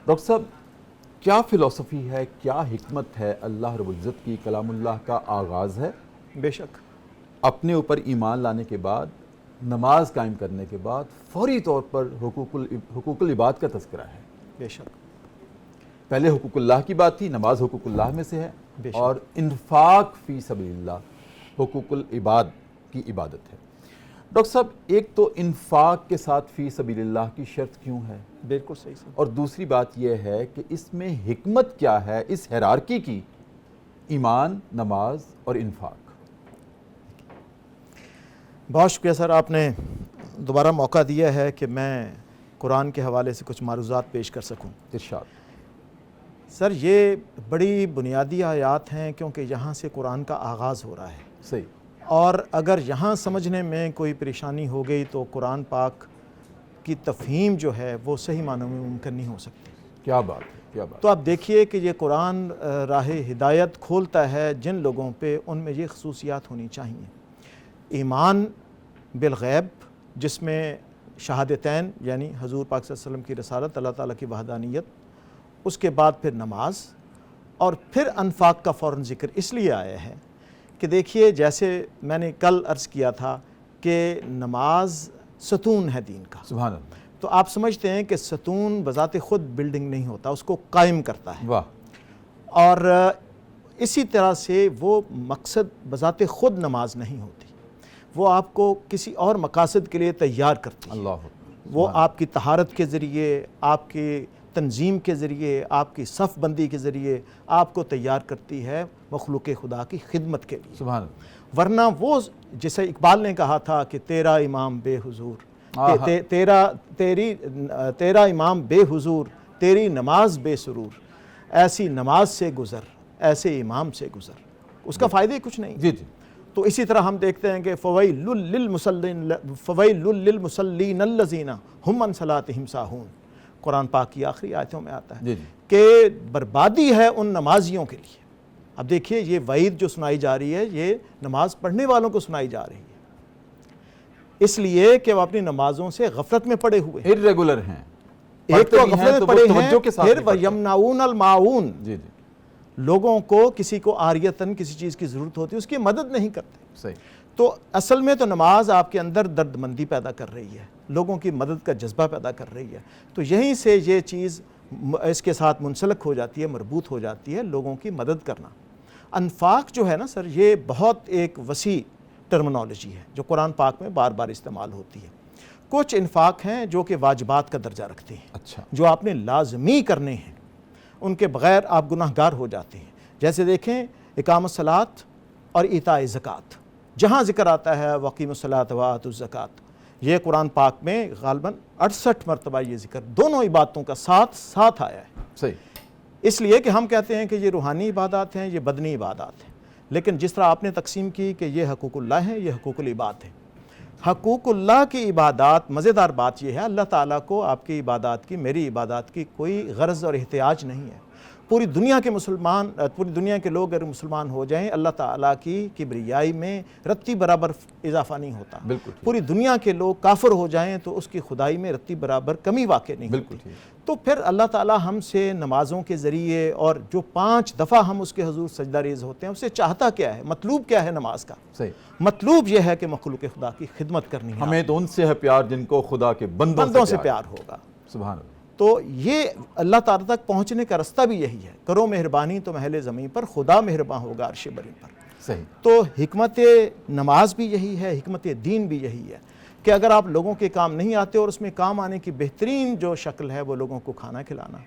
Doctor صاحب، کیا فلسفی ہے، کیا حکمت ہے اللہ رب العزت کی؟ کلام اللہ کا آغاز ہے، بے شک اپنے اوپر ایمان لانے کے بعد، نماز قائم کرنے کے بعد فوری طور پر حقوق العباد کا تذکرہ ہے۔ بے شک پہلے حقوق اللہ کی بات تھی، نماز حقوق اللہ میں سے ہے، بے شک اور انفاق فی سبیل اللہ حقوق العباد کی عبادت ہے۔ ڈاکٹر صاحب، ایک تو انفاق کے ساتھ فی سبیل اللہ کی شرط کیوں ہے، بالکل صحیح سر۔ اور دوسری بات یہ ہے کہ اس میں حکمت کیا ہے اس ہیرارکی کی، ایمان، نماز اور انفاق؟ بہت شکریہ سر، آپ نے دوبارہ موقع دیا ہے کہ میں قرآن کے حوالے سے کچھ معروضات پیش کر سکوں۔ ارشاد۔ سر، یہ بڑی بنیادی آیات ہیں کیونکہ یہاں سے قرآن کا آغاز ہو رہا ہے، صحیح۔ اور اگر یہاں سمجھنے میں کوئی پریشانی ہو گئی تو قرآن پاک کی تفہیم جو ہے وہ صحیح معنوں میں ممکن نہیں ہو سکتی۔ کیا بات ہے، کیا بات۔ تو آپ دیکھیے کہ یہ قرآن راہ ہدایت کھولتا ہے جن لوگوں پہ، ان میں یہ خصوصیات ہونی چاہیے۔ ایمان بالغیب، جس میں شہادتین یعنی حضور پاک صلی اللہ علیہ وسلم کی رسالت، اللہ تعالیٰ کی وحدانیت، اس کے بعد پھر نماز، اور پھر انفاق کا فوراً ذکر اس لیے آیا ہے کہ دیکھیے، جیسے میں نے کل عرض کیا تھا کہ نماز ستون ہے دین کا۔ سبحان اللہ۔ تو آپ سمجھتے ہیں کہ ستون بذات خود بلڈنگ نہیں ہوتا، اس کو قائم کرتا ہے، واہ۔ اور اسی طرح سے وہ مقصد بذات خود نماز نہیں ہوتی، وہ آپ کو کسی اور مقاصد کے لیے تیار کرتی ہے۔ اللہ۔ وہ آپ کی طہارت کے ذریعے، آپ کی تنظیم کے ذریعے، آپ کی صف بندی کے ذریعے آپ کو تیار کرتی ہے مخلوق خدا کی خدمت کے لیے۔ سبحان اللہ۔ ورنہ وہ، جیسے اقبال نے کہا تھا کہ تیرا امام بے حضور، تیرا امام بے حضور، تیری نماز بے سرور، ایسی نماز سے گزر، ایسے امام سے گزر، اس کا فائدہ ہی کچھ نہیں۔ جی جی۔ تو اسی طرح ہم دیکھتے ہیں کہ فویل للمصلین الذین هم عن صلاتهم ساہون، قرآن پاک کی آخری آیتوں میں آتا ہے کہ بربادی ہے ان نمازیوں کے لیے۔ اب دیکھیے، یہ وعید جو سنائی جا رہی ہے، یہ نماز پڑھنے والوں کو سنائی جا رہی ہے، اس لیے کہ وہ اپنی نمازوں سے غفلت میں پڑے ہوئے ہیں، ارریگولر ہیں، ایک تو غفلت میں پڑے ہیں، پھر وَيَمْنَعُونَ الْمَاعُونَ، جی جی، لوگوں کو، کسی کو عاریتاً کسی چیز کی ضرورت ہوتی ہے، اس کی مدد نہیں کرتے۔ صحیح۔ تو اصل میں تو نماز آپ کے اندر درد مندی پیدا کر رہی ہے، لوگوں کی مدد کا جذبہ پیدا کر رہی ہے، تو یہیں سے یہ چیز اس کے ساتھ منسلک ہو جاتی ہے، مربوط ہو جاتی ہے، لوگوں کی مدد کرنا۔ انفاق جو ہے نا سر، یہ بہت ایک وسیع ٹرمنالوجی ہے جو قرآن پاک میں بار بار استعمال ہوتی ہے۔ کچھ انفاق ہیں جو کہ واجبات کا درجہ رکھتے ہیں، اچھا، جو آپ نے لازمی کرنے ہیں، ان کے بغیر آپ گناہ گار ہو جاتے ہیں۔ جیسے دیکھیں، اقامۃ الصلاۃ اور ایتاء الزکوٰۃ، جہاں ذکر آتا ہے وَأَقِیمُوا الصَّلَاةَ وَآتُوا الزَّکَاةَ، یہ قرآن پاک میں غالباً 68 مرتبہ یہ ذکر دونوں عبادتوں کا ساتھ آیا ہے۔ صحیح۔ اس لیے کہ ہم کہتے ہیں کہ یہ روحانی عبادات ہیں، یہ بدنی عبادات ہیں، لیکن جس طرح آپ نے تقسیم کی کہ یہ حقوق اللہ ہیں، یہ حقوق العباد ہیں۔ حقوق اللہ کی عبادات، مزیدار بات یہ ہے، اللہ تعالیٰ کو آپ کی عبادات کی، میری عبادات کی کوئی غرض اور احتیاج نہیں ہے۔ پوری دنیا کے مسلمان، پوری دنیا کے لوگ اگر مسلمان ہو جائیں، اللہ تعالیٰ کی کبریائی میں رتی برابر اضافہ نہیں ہوتا۔ بالکل۔ پوری دنیا کے لوگ کافر ہو جائیں تو اس کی خدائی میں رتی برابر کمی واقع نہیں ہوتی۔ بالکل۔ تو پھر اللہ تعالیٰ ہم سے نمازوں کے ذریعے، اور جو 5 دفعہ ہم اس کے حضور سجدہ ریز ہوتے ہیں، اس سے چاہتا کیا ہے، مطلوب کیا ہے نماز کا؟ صحیح۔ مطلوب یہ ہے کہ مخلوق خدا کی خدمت کرنی ہے، ہمیں تو ان سے ہے پیار جن کو خدا کے بندوں سے پیار ہوگا۔ سبحان اللہ۔ تو یہ اللہ تعالیٰ تک پہنچنے کا رستہ بھی یہی ہے، کرو مہربانی تو محل زمین پر، خدا مہربان ہوگا عرش بری پر۔ صحیح۔ تو حکمت نماز بھی یہی ہے، حکمت دین بھی یہی ہے کہ اگر آپ لوگوں کے کام نہیں آتے، اور اس میں کام آنے کی بہترین جو شکل ہے وہ لوگوں کو کھانا کھلانا،